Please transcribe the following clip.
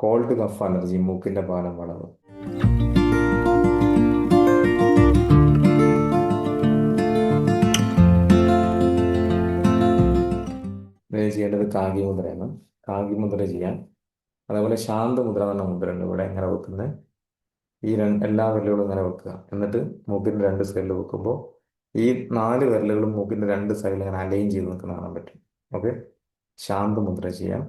Called cough allergy, മൂക്കിന്റെ പാലം വളവ്. ഇത് ചെയ്യേണ്ടത് കാഗ്യമുദ്രയാണ്. കാഗ്യമുദ്ര ചെയ്യാൻ. അതേപോലെ ശാന്തമുദ്ര എന്ന മുദ്രയുണ്ട് ഇവിടെ. ഇങ്ങനെ വെക്കുന്നത് ഈ എല്ലാ വിരലുകളും ഇങ്ങനെ വെക്കുക. എന്നിട്ട് മൂക്കിന്റെ രണ്ട് സൈഡിൽ വെക്കുമ്പോൾ ഈ 4 വിരലുകളും മൂക്കിന്റെ രണ്ട് സൈഡിൽ ഇങ്ങനെ അലൈൻ ചെയ്ത് നിൽക്കുന്ന കാണാൻ പറ്റും. ഓക്കെ, ശാന്തമുദ്ര ചെയ്യാം.